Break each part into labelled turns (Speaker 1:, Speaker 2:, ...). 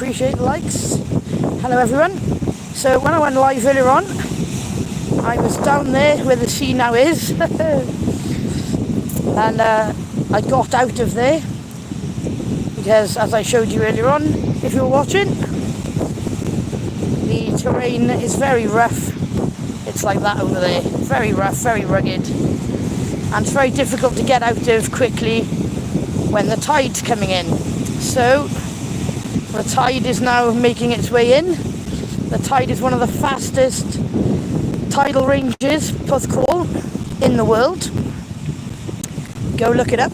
Speaker 1: appreciate the likes. Hello everyone. So when I went live earlier on, I was down there where the sea now is. And I got out of there because, as I showed you earlier on, if you were watching, the terrain is very rough. It's like that over there. Very rough, very rugged. And it's very difficult to get out of quickly when the tide's coming in. So the tide is now making its way in. The Tide is one of the fastest tidal ranges, Porthcawl, in the world. Go look it up.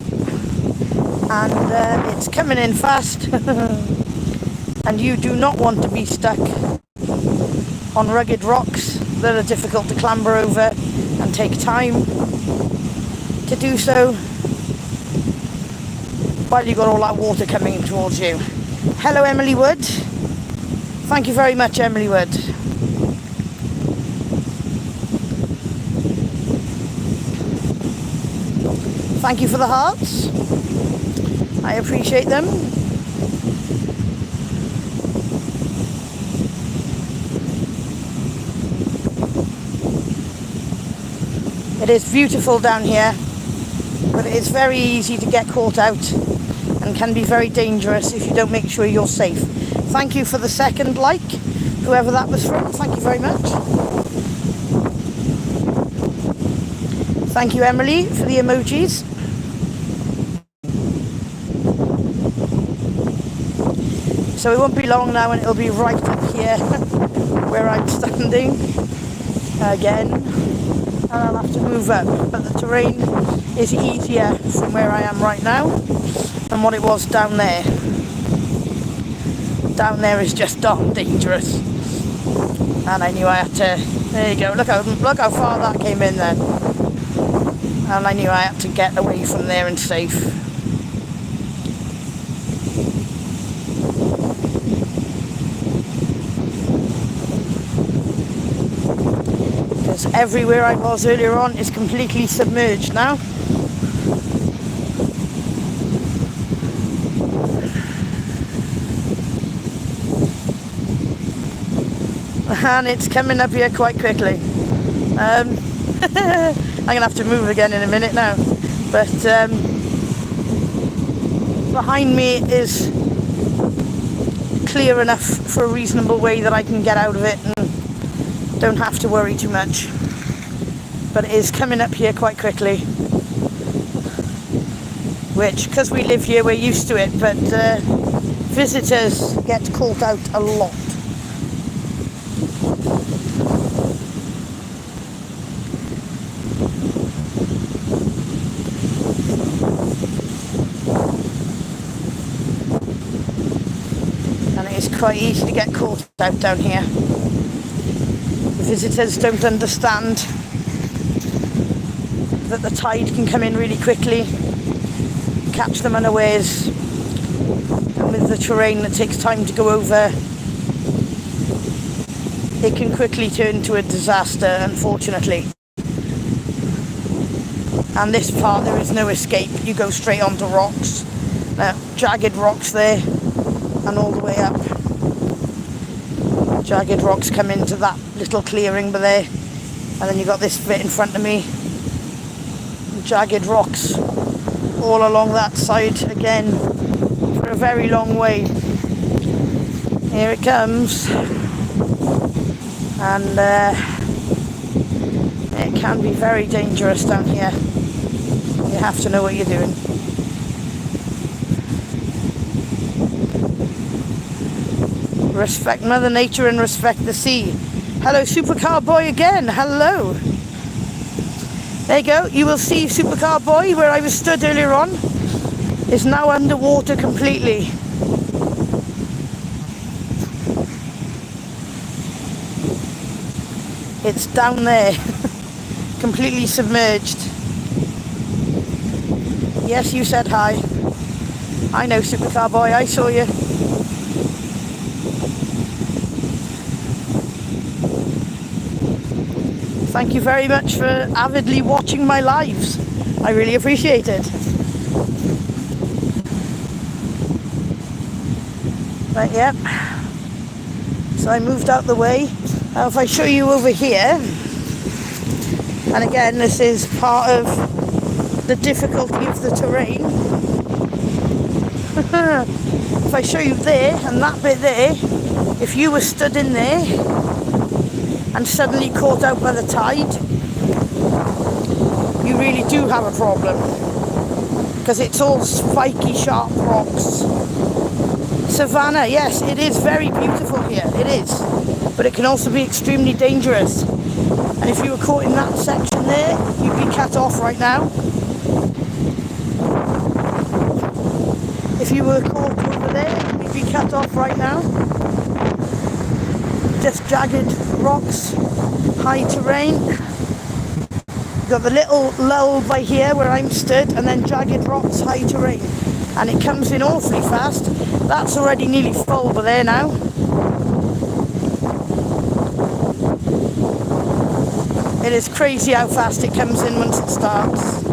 Speaker 1: And it's coming in fast. And you do not want to be stuck on rugged rocks that are difficult to clamber over and take time to do so while you've got all that water coming towards you. Hello Emily Wood. Thank you very much, Emily Wood. Thank you for the hearts. I appreciate them. It is beautiful down here, but it is very easy to get caught out and can be very dangerous if you don't make sure you're safe. Thank you for the second like, whoever that was from. Thank you very much. Thank you, Emily, for the emojis. So it won't be long now and it'll be right up here where I'm standing again. And I'll have to move up. But the terrain is easier from where I am right now than what it was down there. Down there is just dark dangerous. And I knew I had to, there you go, look how far that came in then. And I knew I had to get away from there and safe. Because everywhere I was earlier on is completely submerged now. And it's coming up here quite quickly. I'm going to have to move again in a minute now. But behind me is clear enough for a reasonable way that I can get out of it and don't have to worry too much. But it is coming up here quite quickly. Which, because we live here, we're used to it. But visitors get caught out a lot. Quite easy to get caught out down here. The visitors don't understand that the tide can come in really quickly, catch them unawares, and with the terrain that takes time to go over, it can quickly turn to a disaster, unfortunately. And this part, there is no escape. You go straight onto rocks, jagged rocks there, and all the way up. Jagged rocks come into that little clearing by there, and then you've got this bit in front of me, jagged rocks all along that side again for a very long way. Here it comes, and it can be very dangerous down here. You have to know what you're doing. Respect Mother Nature and respect the sea. Hello, Supercar Boy again. Hello. There you go. You will see Supercar Boy, where I was stood earlier on, is now underwater completely. It's down there, completely submerged. Yes, you said hi. I know, Supercar Boy. I saw you. Thank you very much for avidly watching my lives. I really appreciate it. But yep. So I moved out the way. Now if I show you over here, and again this is part of the difficulty of the terrain. If I show you there and that bit there, if you were stood in there and suddenly caught out by the tide, you really do have a problem, because it's all spiky, sharp rocks. Savannah, yes, it is very beautiful here, it is, but it can also be extremely dangerous. And if you were caught in that section there, you'd be cut off right now. If you were caught over there, you'd be cut off right now. Just jagged rocks, high terrain. You've got the little lull by here where I'm stood, and then jagged rocks, high terrain. And it comes in awfully fast. That's already nearly full by there now. It is crazy how fast it comes in once it starts.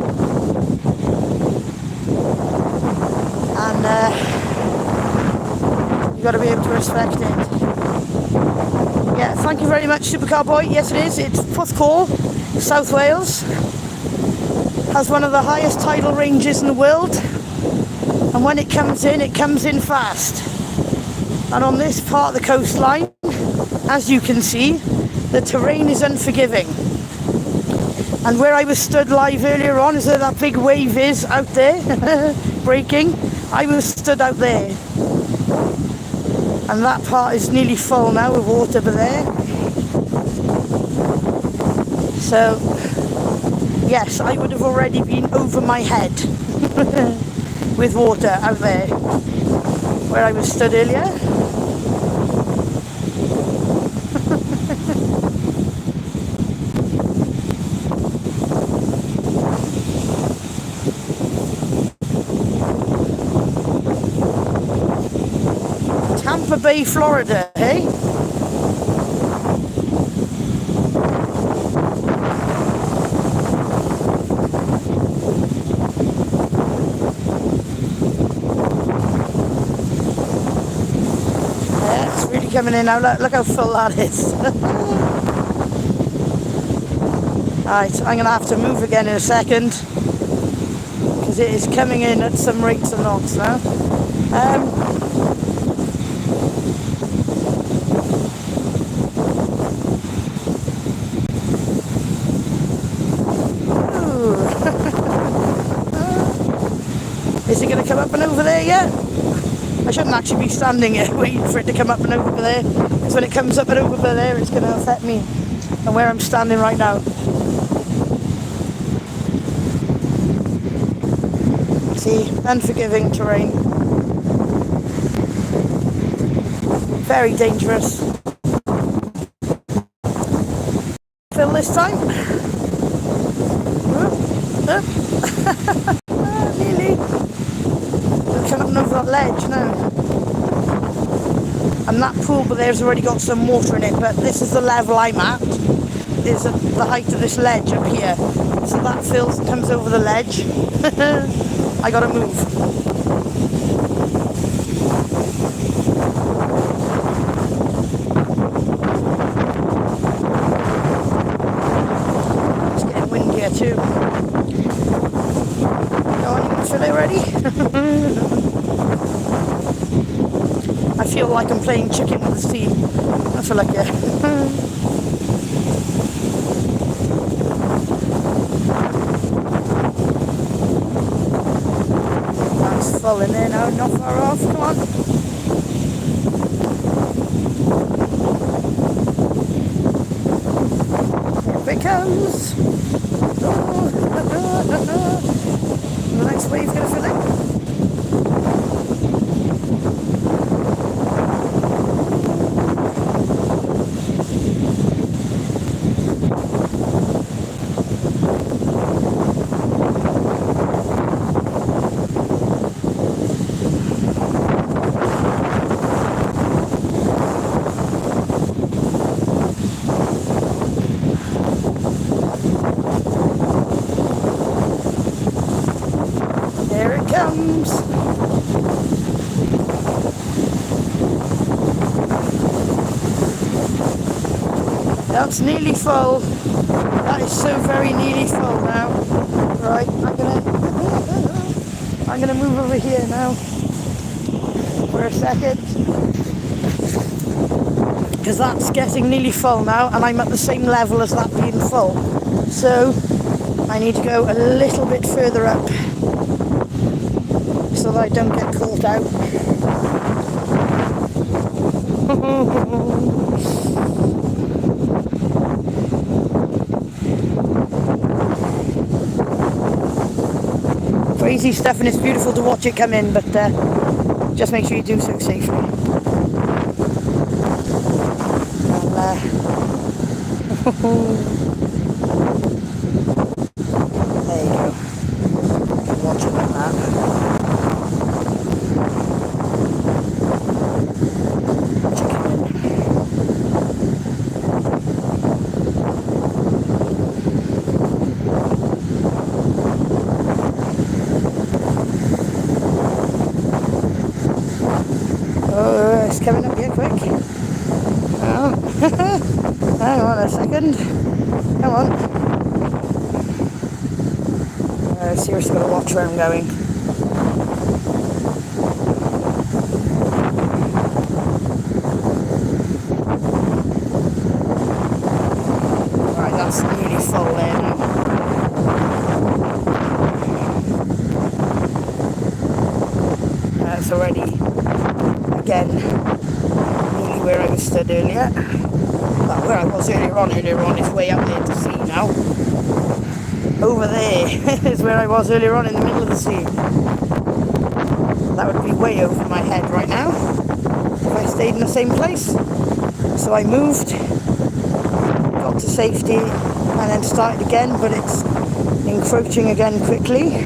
Speaker 1: And you've got to be able to respect it. Yeah, thank you very much, Supercar Boy. Yes, it is. It's Porthcawl, South Wales. Has one of the highest tidal ranges in the world. And when it comes in fast. And on this part of the coastline, as you can see, the terrain is unforgiving. And where I was stood live earlier on, is where that big wave is out there, breaking. I was stood out there. And that part is nearly full now with water over there. So, yes, I would have already been over my head with water out there, where I was stood earlier. Tampa Bay, Florida, hey? Yeah, it's really coming in now. Look how full that is. Alright, I'm going to have to move again in a second, because it is coming in at some rates of knots now. Is it going to come up and over there yet? I shouldn't actually be standing here waiting for it to come up and over there, because when it comes up and over there, it's going to affect me and where I'm standing right now. See, unforgiving terrain. Very dangerous. Fill this time. Nearly. We'll come up and over that ledge now. And that pool but there's already got some water in it, but this is the level I'm at. Is at the height of this ledge up here. So that fills and comes over the ledge. I gotta move. It's getting windier too. Go on, you can fill it already? I feel like I'm playing chicken with the sea. I feel like it. That's full in there now, not far off, come on. Here it comes. Oh. The next wave's going to fill it. There it comes. That's nearly full. That is so very nearly full now. Right, I'm gonna move over here now for a second, because that's getting nearly full now, and I'm at the same level as that being full. So I need to go a little bit further up so that I don't get caught out. Crazy stuff, and it's beautiful to watch it come in, but just make sure you do so safely. And, there you go. Watch it like that. Oh, it's coming up here quick. Oh. Hang on a second. Come on. Seriously got to watch where I'm going. Right, that's nearly full there now. That's already, again, nearly where I was stood earlier. Well, where I was earlier on is way up there to sea now. Over there is where I was earlier on in the middle of the sea. That would be way over my head right now if I stayed in the same place. So I moved, got to safety, and then started again, but it's encroaching again quickly.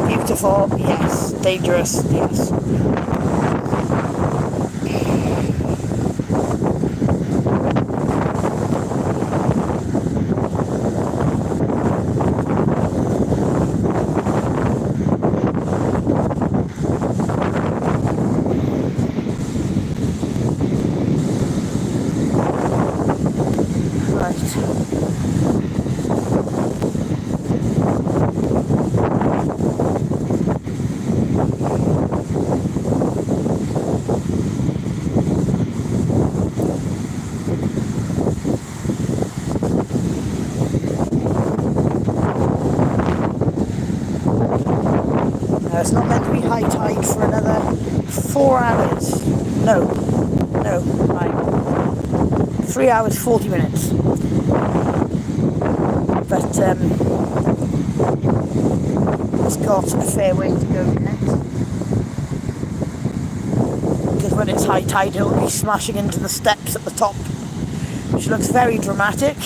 Speaker 1: Beautiful, yes. Dangerous, yes. It's not meant to be high tide for another 4 hours. No, right. 3 hours, 40 minutes. But it's got a fair way to go yet. Because when it's high tide, it'll be smashing into the steps at the top, which looks very dramatic.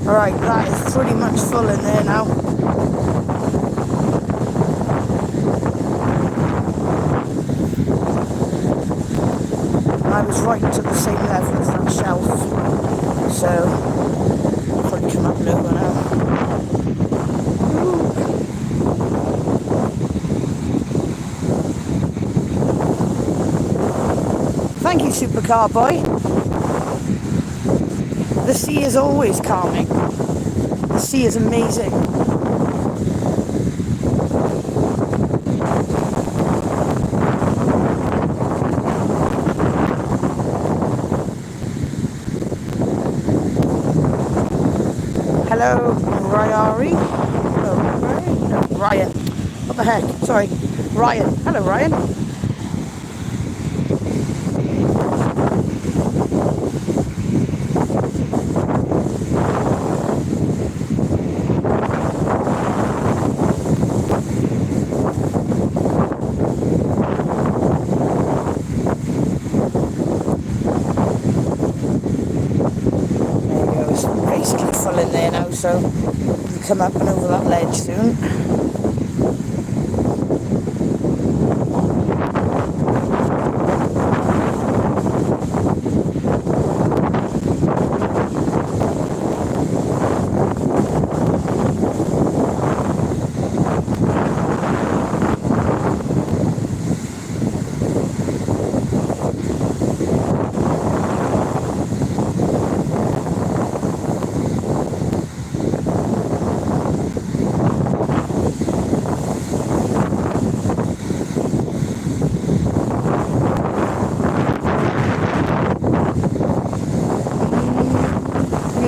Speaker 1: Right, that is pretty much full in there now. I was right to the same level as that shelf, so I'll probably come up lower now. Thank you, Supercar Boy. The sea is always calming. The sea is amazing. Hello, Ryari. Hello, Ryan. No, Ryan. What the heck? Sorry, Ryan. Hello, Ryan. so we'll come up and over that ledge soon.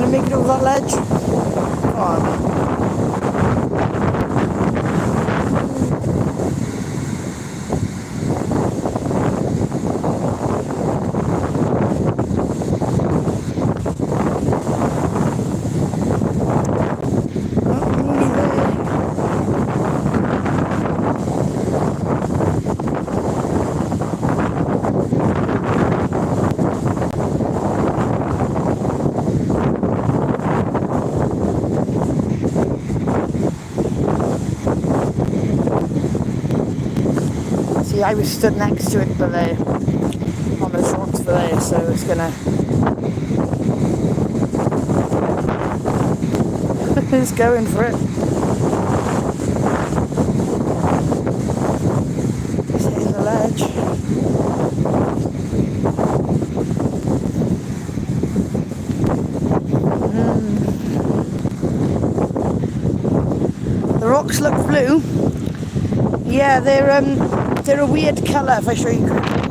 Speaker 1: Make it over that ledge. Come on. See, I was stood next to it below, on those rocks below, so it's gonna... it's going for it. It's hitting the ledge. The rocks look blue. Yeah, they're a weird colour, if I show you quickly.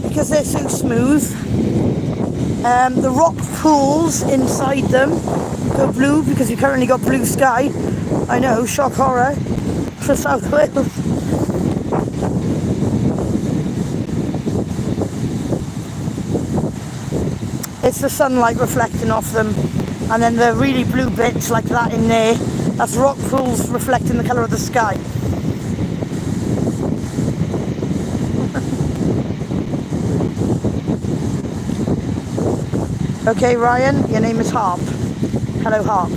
Speaker 1: Because they're so smooth. The rock pools inside them go blue because we've currently got blue sky. I know, shock horror for South Wales. It's the sunlight reflecting off them, and then the really blue bits like that in there, that's rock pools reflecting the colour of the sky. Okay, Ryan, your name is Harp. Hello, Harp.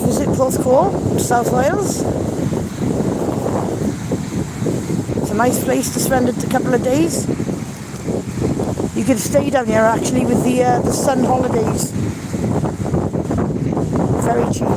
Speaker 1: Visit Porthcawl, South Wales. It's a nice place to spend a couple of days. You can stay down here actually with the sun holidays. Very cheap.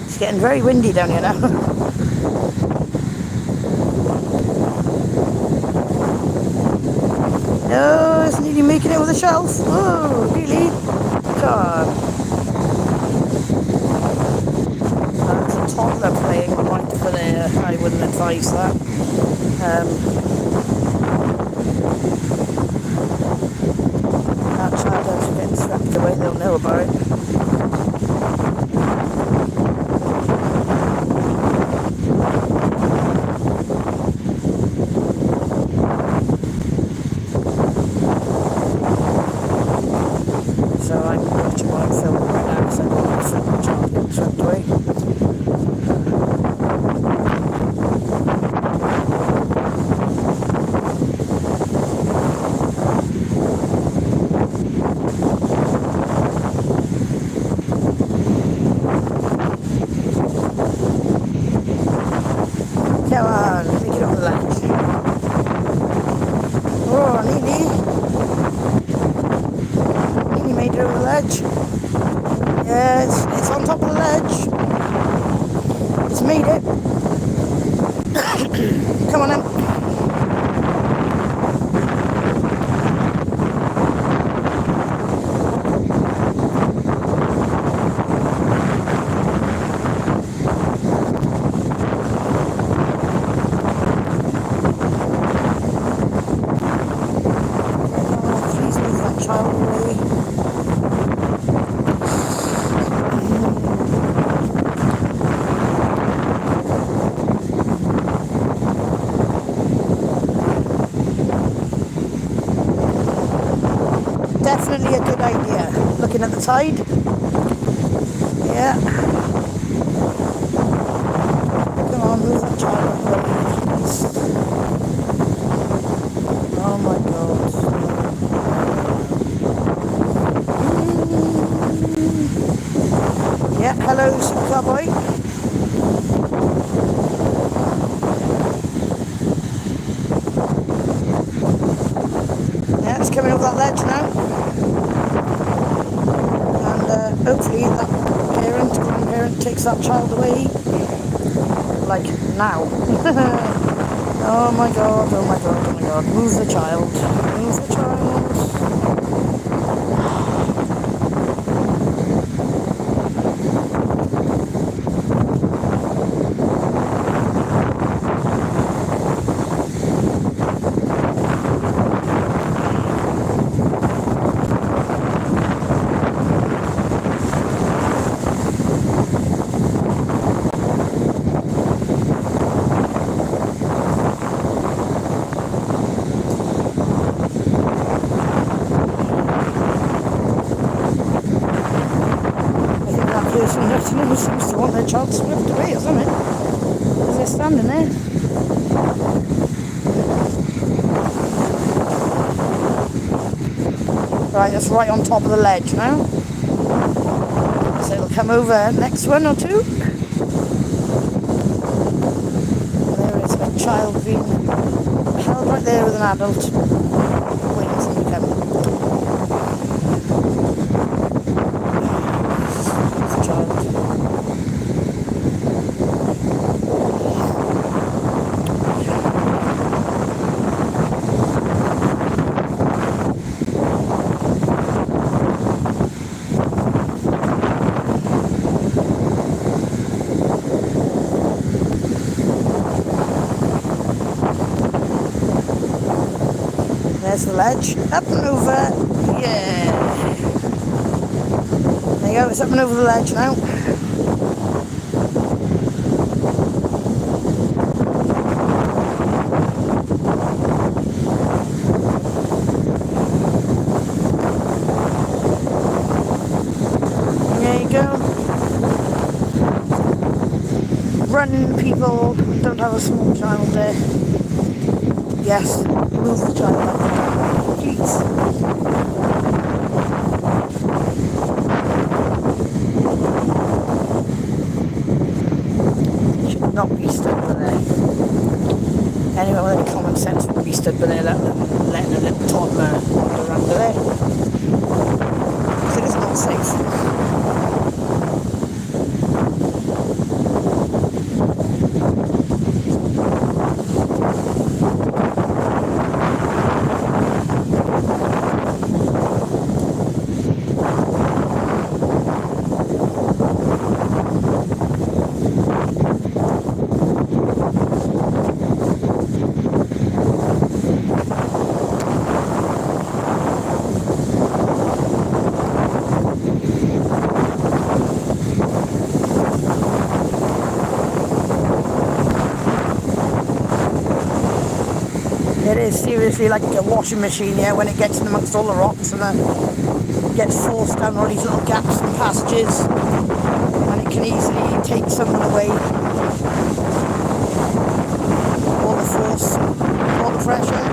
Speaker 1: It's getting very windy down here now. No, it's nearly making it with a shelf. Oh, really? God. That's a toddler playing right for there. I wouldn't advise that. That child is getting swept away, they'll know about it. So I'm watching what I'm filming right now because I don't want to film the child getting swept away. ledge. Yeah, it's on top of the ledge. It's made it. Come on then. Definitely a good idea. Looking at the tide. Yeah. Come on, move that child out of the way, please. Oh my god. Yeah, hello, super boy. Yeah, it's coming over that ledge now. Hopefully that grandparent takes that child away, like now. Oh my god, oh my god, oh my god. Move the child. Move the child. Seems to want their child swept away, isn't it? As they're standing there. Right, that's right on top of the ledge now. So it'll come over next one or two. And there is a child being held right there with an adult, waiting for them to come. There's the ledge, up and over, yeah. There you go, it's up and over the ledge now. There you go. Run, people, don't have a small child there. Yes, move the child out there, please. Should not be stood by there. Anyone with any common sense would be stood by there, letting a little toddler wander around there. Because it is not safe. It is seriously like a washing machine, yeah, when it gets in amongst all the rocks and gets forced down all these little gaps and passages, and it can easily take someone away. All the force, all the pressure.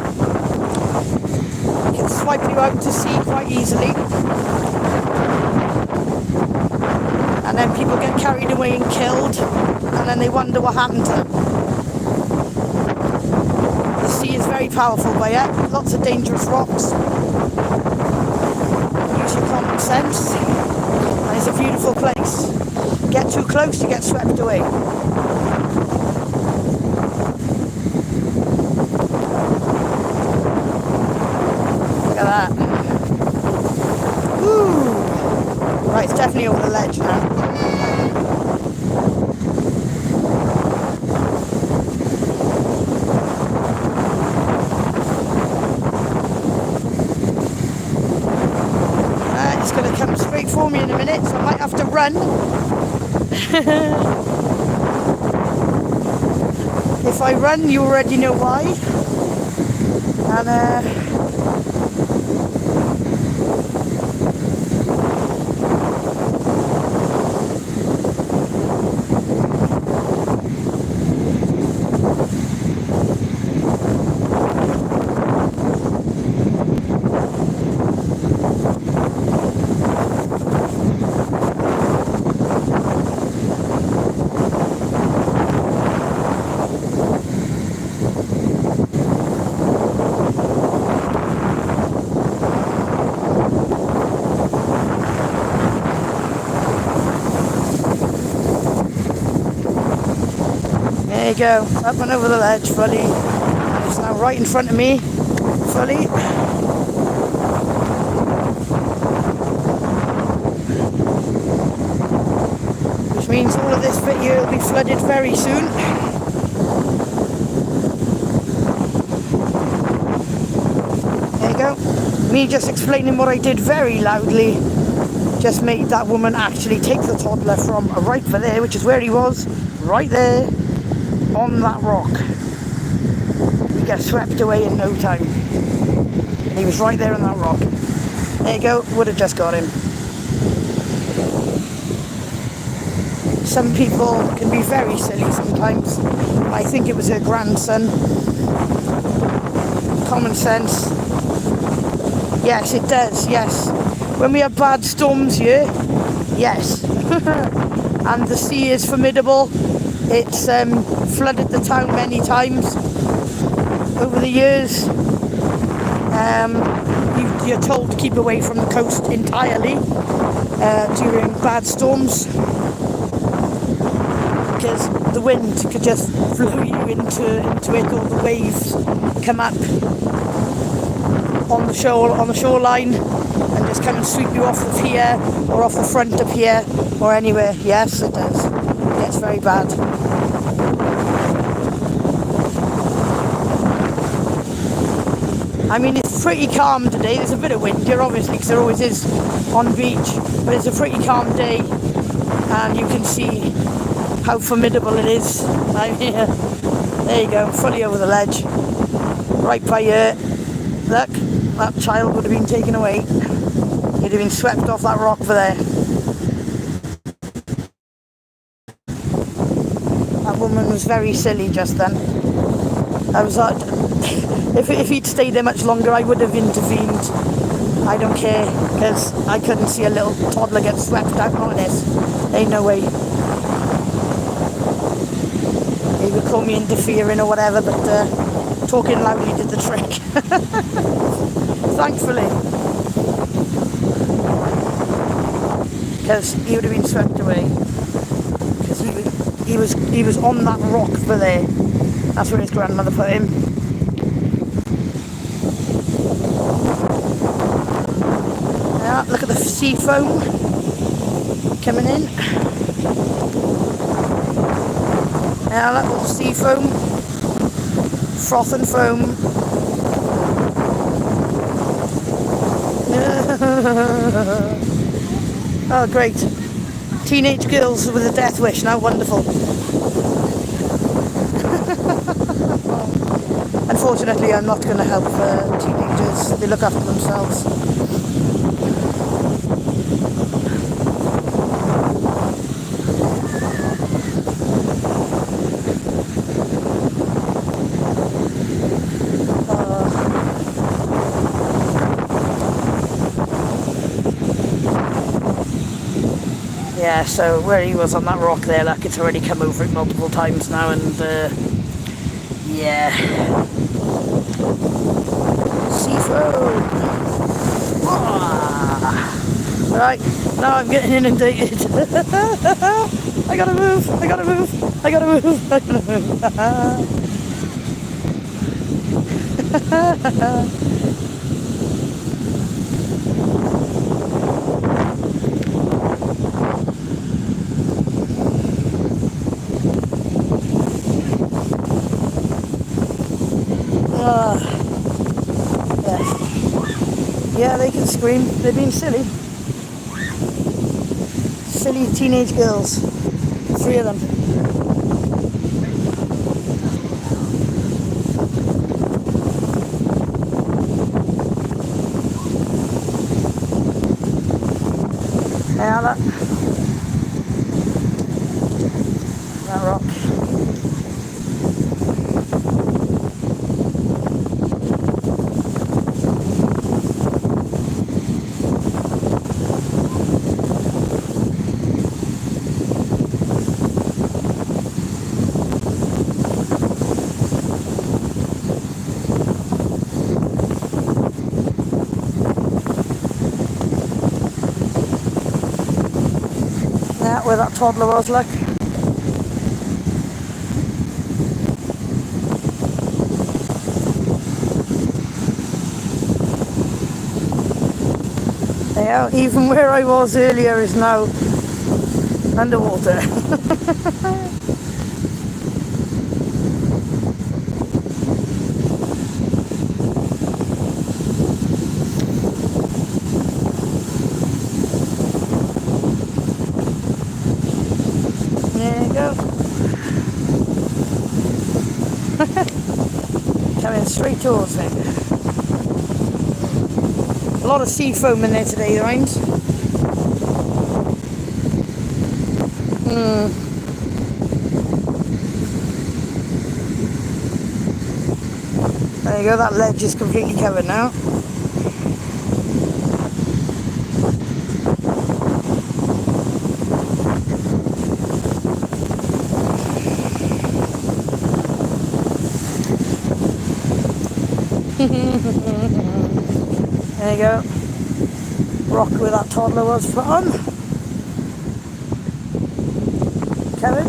Speaker 1: It can swipe you out to sea quite easily. And then people get carried away and killed, and then they wonder what happened to them. The sea is very powerful, but yeah, lots of dangerous rocks. Use your common sense. beautiful place. Get too close, you get swept away. Look at that. Woo! Right, it's definitely over the ledge now. It's going to come straight for me in a minute, so I might have to run. If I run, you already know why. And there you go, up and over the ledge fully. And it's now right in front of me, fully. Which means all of this bit here will be flooded very soon. There you go. Me just explaining what I did very loudly just made that woman actually take the toddler from right for there, which is where he was, right there. On that rock. He gets swept away in no time. And he was right there on that rock. There you go, would have just got him. Some people can be very silly sometimes. I think it was her grandson. Common sense. Yes, it does, yes. When we have bad storms here, yes. And the sea is formidable. It's flooded the town many times over the years. You're told to keep away from the coast entirely during bad storms, because the wind could just blow you into it, or the waves come up on the shoreline and just come and sweep you off the pier or off the front of pier or anywhere. Yes, it does. It gets very bad. I mean, it's pretty calm today. There's a bit of wind here, obviously, because there always is on beach, but it's a pretty calm day, and you can see how formidable it is. I'm here. There you go, fully over the ledge, right by here. Look, that child would have been taken away. He'd have been swept off that rock for there. That woman was very silly just then. I was like, if he'd stayed there much longer, I would have intervened. I don't care, because I couldn't see a little toddler get swept out on this. Ain't no way. He would call me interfering or whatever, but talking loudly did the trick. Thankfully. Because he would have been swept away. Because he was on that rock for there. That's where his grandmother put him. Yeah, look at the sea foam coming in. Yeah, look, all the sea foam. Froth and foam. Oh, great. Teenage girls with a death wish. Now, wonderful. Unfortunately, I'm not going to help teenagers. They look after themselves. Yeah, so where he was on that rock there, like, it's already come over it multiple times now, and yeah. Seafood! Ah. Right, now I'm getting inundated. I gotta move, I gotta move, I gotta move, I gotta move. Yeah, they can scream. They're being silly. Silly teenage girls. 3 of them. Yeah, that rock. Yeah, where that toddler was, like. Yeah, even where I was earlier is now underwater. There you go. Coming straight towards me. A lot of sea foam in there today, right? There you go, that ledge is completely covered now. There you go. Rock where that toddler was put on. Kevin.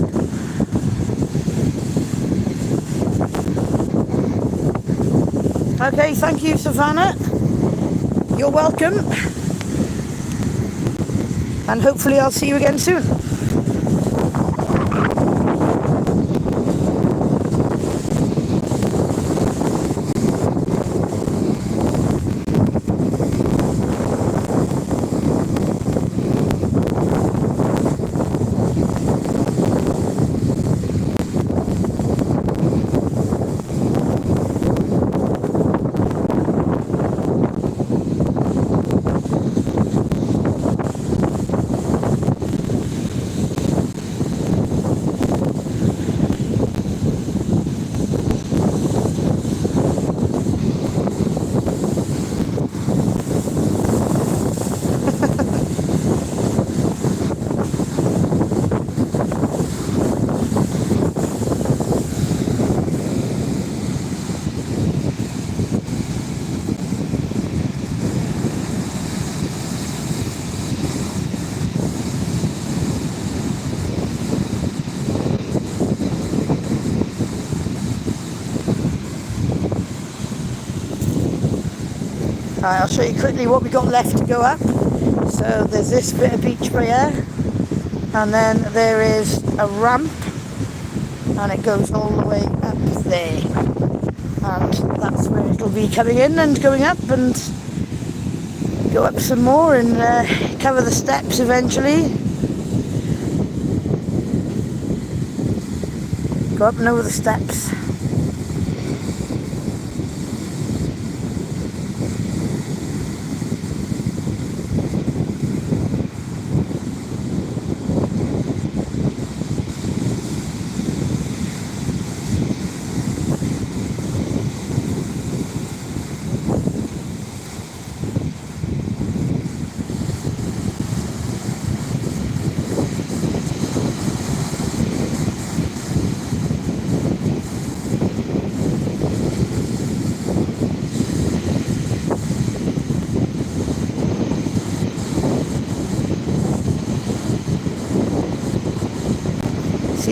Speaker 1: Okay, thank you, Savannah. You're welcome. And hopefully I'll see you again soon. Right, I'll show you quickly what we got left to go up. So there's this bit of beach by here, and then there is a ramp, and it goes all the way up there, and that's where it'll be coming in and going up, and go up some more and cover the steps eventually. Go up and over the steps.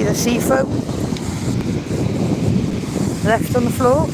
Speaker 1: see the sea foam left on the floor.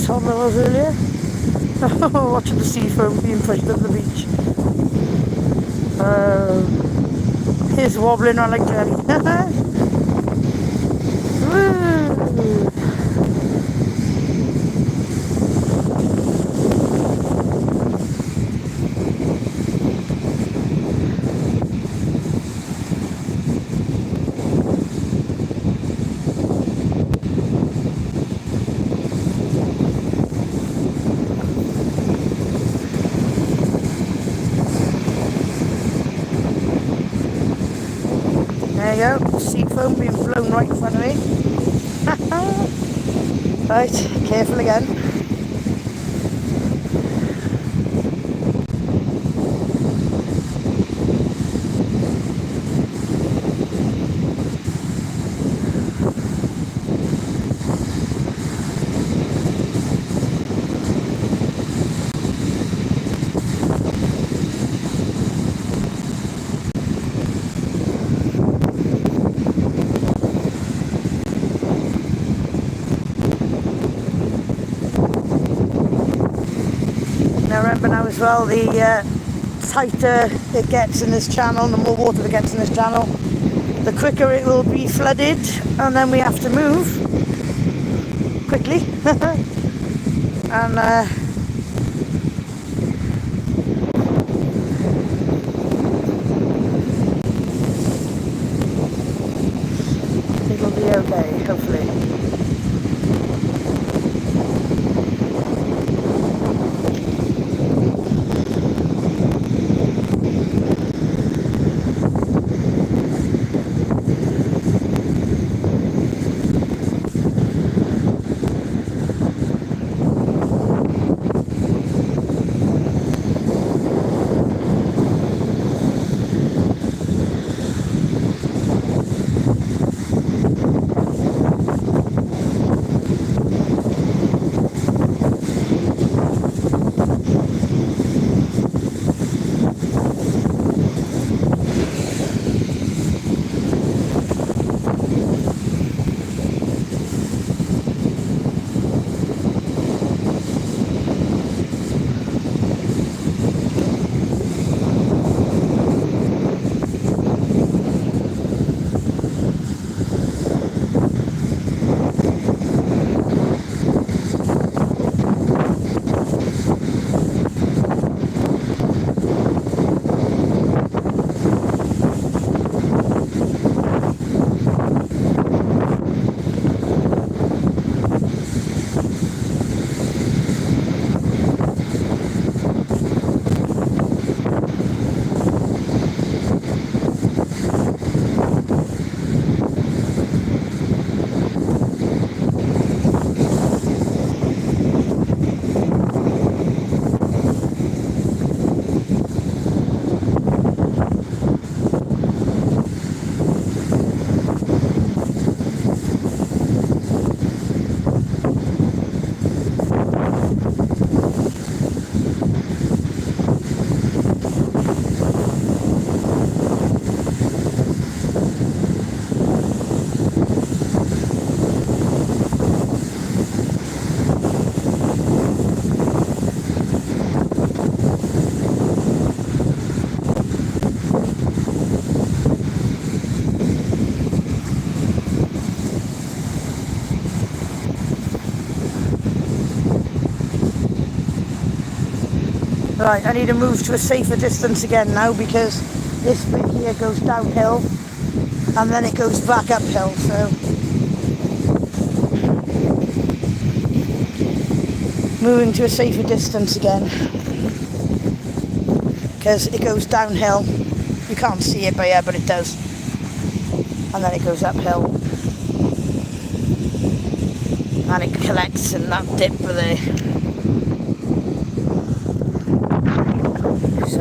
Speaker 1: Toddler was earlier. Watching the sea foam being pushed up the beach. He's wobbling on like jelly. Woo! There you go, sea foam being blown right in front of me. Right, careful again. Now remember now as well, the tighter it gets in this channel, the more water that gets in this channel, the quicker it will be flooded, and then we have to move quickly. And it'll be okay, hopefully. Right, I need to move to a safer distance again now, because this bit here goes downhill and then it goes back uphill, so moving to a safer distance again, because it goes downhill. You can't see it by here, but it does, and then it goes uphill and it collects in that dip there. So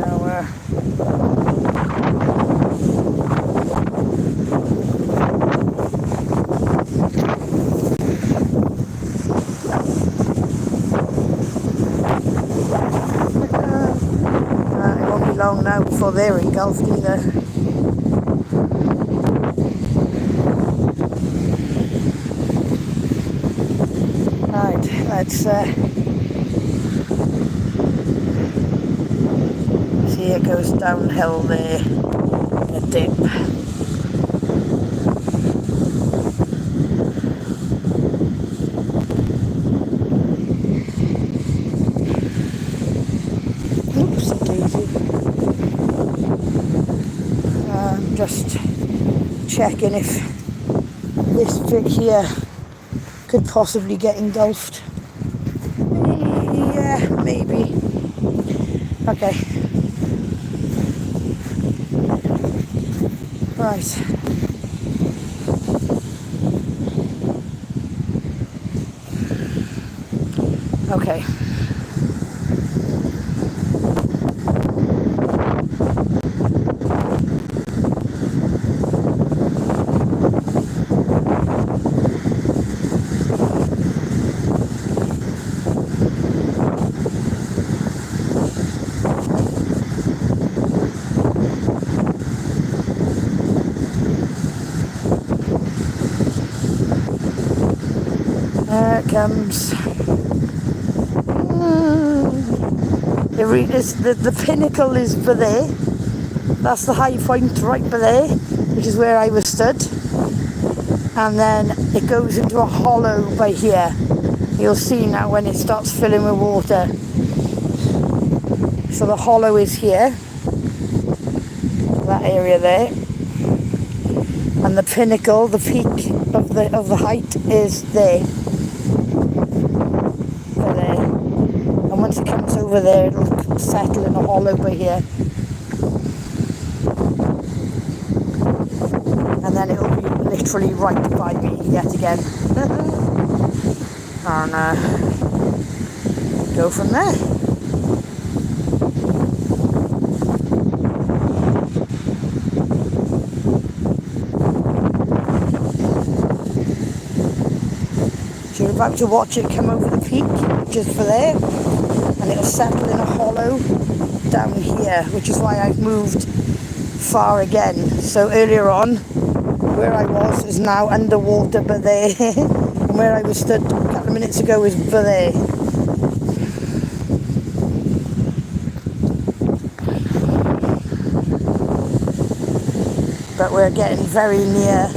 Speaker 1: it won't be long now before they're engulfed either. Right, let's see, it goes downhill there, a dip. Oopsie daisy. Just checking if this bit here could possibly get engulfed. Yeah, maybe. Okay. Right. Okay. There it comes. The pinnacle is by there. That's the high point right by there, which is where I was stood. And then it goes into a hollow by here. You'll see now when it starts filling with water. So the hollow is here, that area there. And the pinnacle, the peak of the height is there. And once it comes over there, it'll settle in a hollow by here. And then it'll be literally right by me yet again. And go from there. So you're about to watch it come over the peak, just for there, and it'll settle in a hollow down here, which is why I've moved far again. So earlier on, where I was is now underwater by there, and where I was stood a couple of minutes ago is by there. But we're getting very near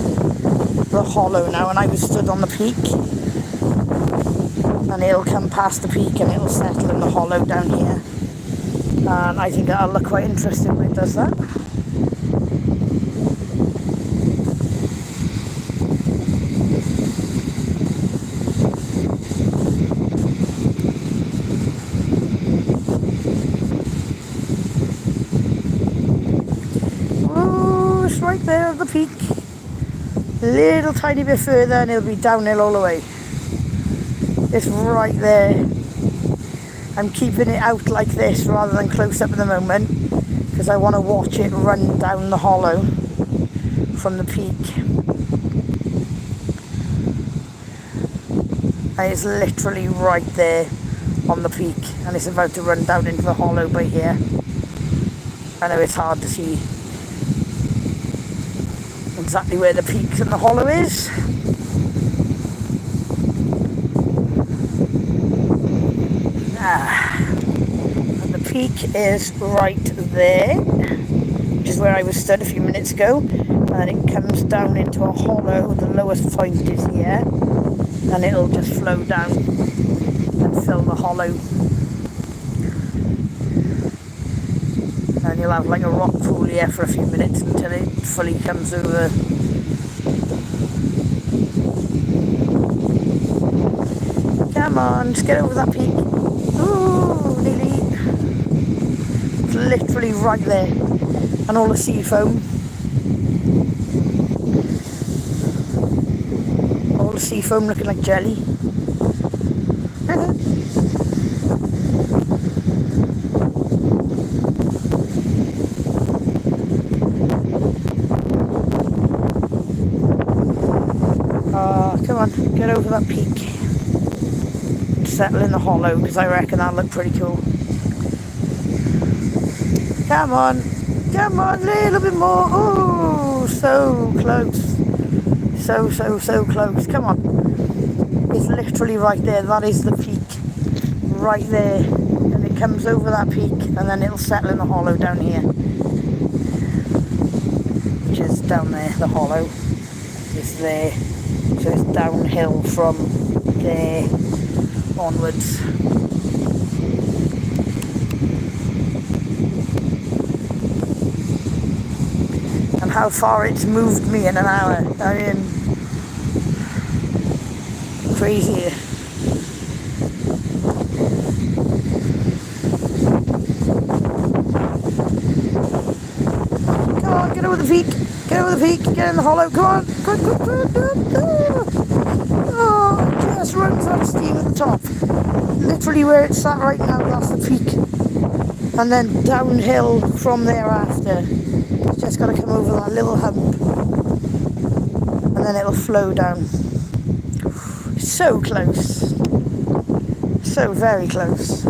Speaker 1: the hollow now, and I was stood on the peak. And it'll come past the peak and it'll settle in the hollow down here. And I think that'll look quite interesting when it does that. Oh, it's right there at the peak. A little tiny bit further and it'll be downhill all the way. It's right there. I'm keeping it out like this rather than close up at the moment, because I want to watch it run down the hollow from the peak. And it's literally right there on the peak, and it's about to run down into the hollow by here. I know it's hard to see exactly where the peak and the hollow is. And the peak is right there, which is where I was stood a few minutes ago, and then it comes down into a hollow. The lowest point is here, and it'll just flow down and fill the hollow. And you'll have like a rock pool here for a few minutes until it fully comes over. Come on, just get over that peak. Ooh, nearly. It's literally right there. And all the sea foam. All the sea foam looking like jelly. Come on, get over that peak. Settle in the hollow, because I reckon that'll look pretty cool. Come on, a little bit more. Oh, so close. So close. Come on. It's literally right there. That is the peak. Right there. And it comes over that peak, and then it'll settle in the hollow down here. Which is down there, the hollow is there. So it's downhill from there onwards. And how far it's moved me in an hour. I mean, crazy. Come on, get over the peak. Get over the peak. Get in the hollow. Come on. Oh, it just runs out of steam at the top. Literally where it's at right now, that's the peak. And then downhill from thereafter. It's just got to come over that little hump. And then it'll flow down. So close. So very close.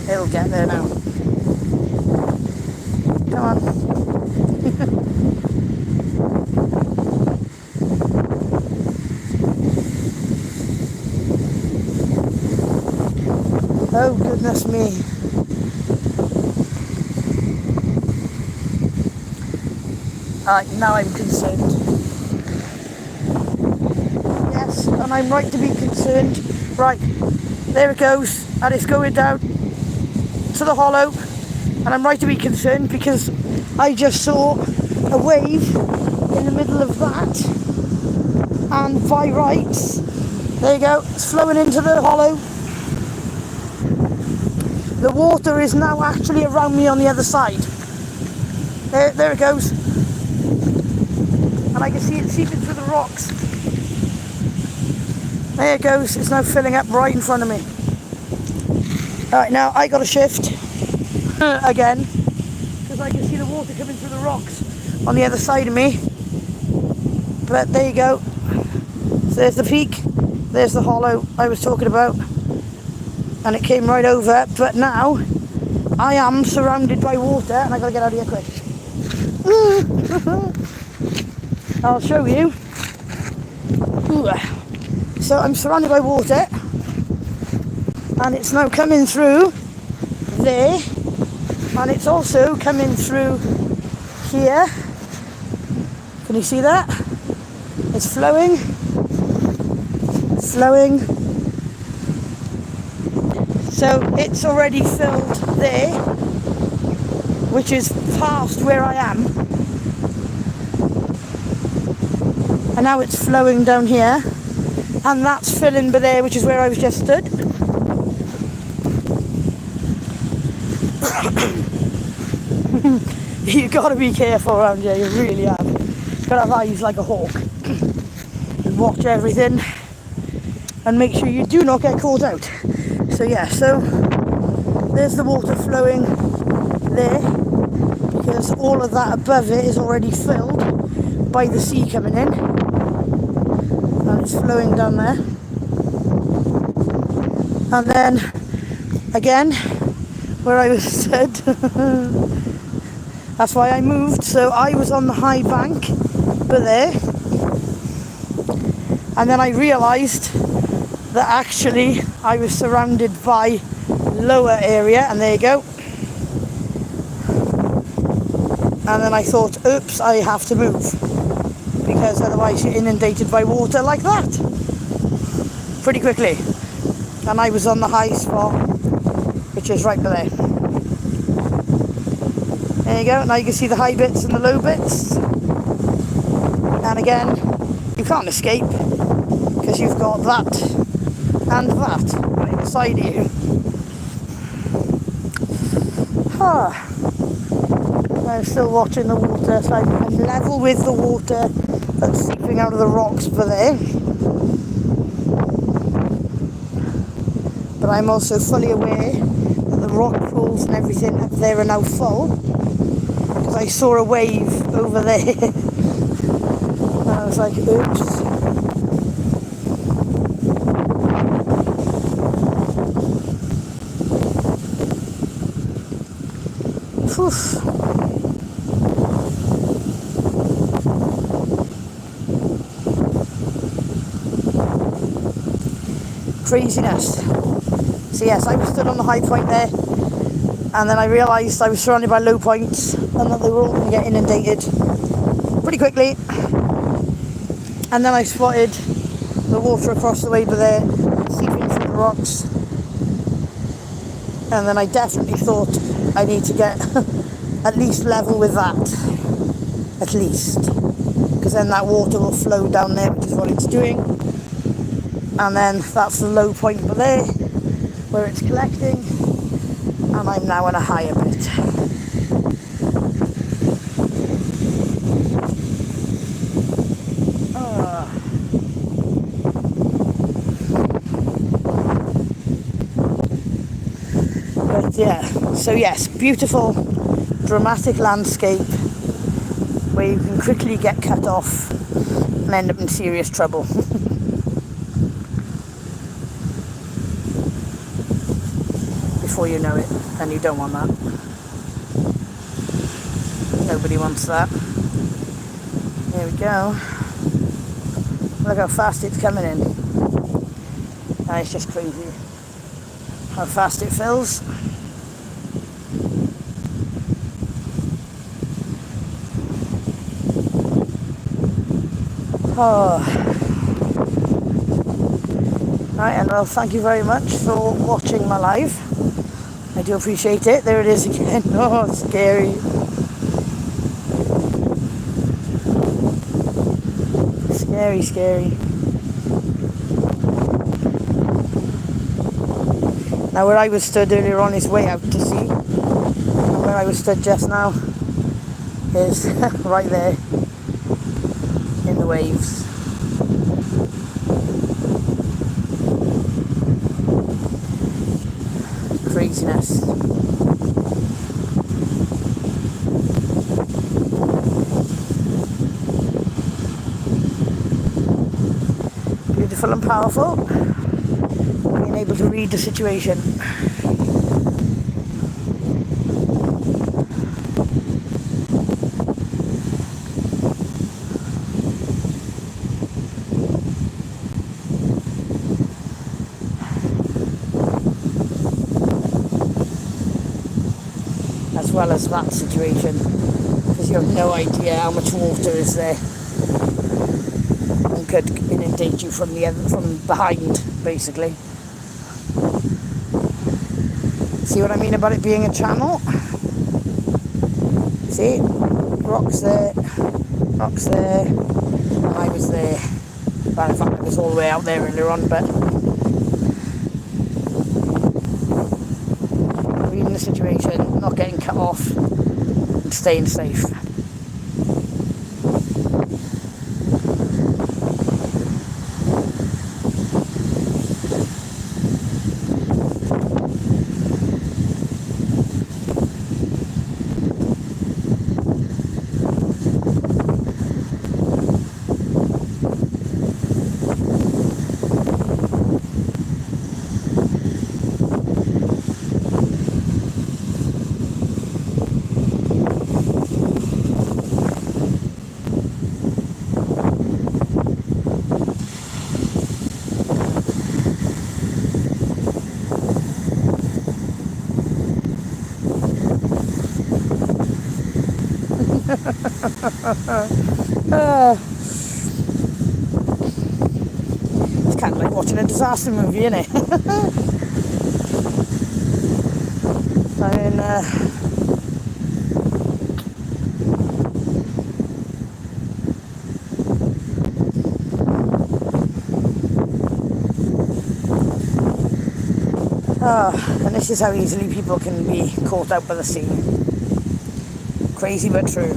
Speaker 1: It'll get there now. Come on. Oh goodness me. Now I'm concerned. Yes, and I'm right to be concerned. Right, there it goes, and it's going down to the hollow, and I'm right to be concerned because I just saw a wave in the middle of that, and by rights, there you go, it's flowing into the hollow. The water is now actually around me on the other side. There it goes. And I can see it seeping through the rocks. There it goes, it's now filling up right in front of me. Alright, now I got to shift again, because I can see the water coming through the rocks on the other side of me. But there you go. So there's the peak, there's the hollow I was talking about, and it came right over. But now I am surrounded by water, and I got to get out of here quick. I'll show you. Ooh. So I'm surrounded by water, and it's now coming through there, and it's also coming through here. Can you see that? It's flowing. So it's already filled there, which is past where I am. And now it's flowing down here, and that's filling by there, which is where I was just stood. You've got to be careful around here, you really have. You've got to have eyes like a hawk and watch everything and make sure you do not get caught out. So yeah, so there's the water flowing there, because all of that above it is already filled by the sea coming in. And it's flowing down there. And then again, where I was stood, that's why I moved. So I was on the high bank, but there, and then I realised that actually I was surrounded by lower area, and there you go. And then I thought, oops, I have to move, because otherwise you're inundated by water like that pretty quickly. and I was on the high spot, which is right there. There you go. Now you can see the high bits and the low bits. And again, you can't escape because you've got that and that right beside you. I'm still watching the water, so I'm level with the water that's seeping out of the rocks over there. But I'm also fully aware that the rock pools and everything up there are now full, because I saw a wave over there. And I was like, oops. Oof. Craziness. So yes, I was stood on the high point there, and then I realised I was surrounded by low points and that they were all going to get inundated pretty quickly. And then I spotted the water across the way over there, seeping through the rocks. And then I definitely thought I need to get at least level with that, at least, because then that water will flow down there, which is what it's doing. And then that's the low point over there where it's collecting, and I'm now in a higher bit. But yeah, so yes, beautiful, dramatic landscape where you can quickly get cut off and end up in serious trouble. Before you know it, and you don't want that. Nobody wants that. There we go. Look how fast it's coming in. And it's just crazy how fast it fills. Oh. Right, and well, thank you very much for watching my live. I do appreciate it. There it is again. Oh, it's scary. Scary, scary. Now where I was stood earlier on is way out to sea. And where I was stood just now is right there in the waves. Craziness. Beautiful and powerful. Being able to read the situation. As well as that situation, because you have no idea how much water is there and could inundate you from behind, basically. See what I mean about it being a channel? See, rocks there, and I was there. Well, in fact, I was all the way out there earlier on, but reading the situation, not getting cut off, and staying safe. It's kind of like watching a disaster movie, isn't it? I mean, and this is how easily people can be caught out by the sea. Crazy but true.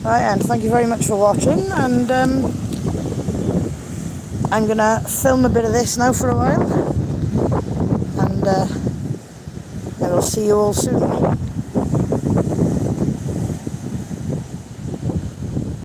Speaker 1: Right, and thank you very much for watching, and I'm gonna film a bit of this now for a while, and I will see you all soon.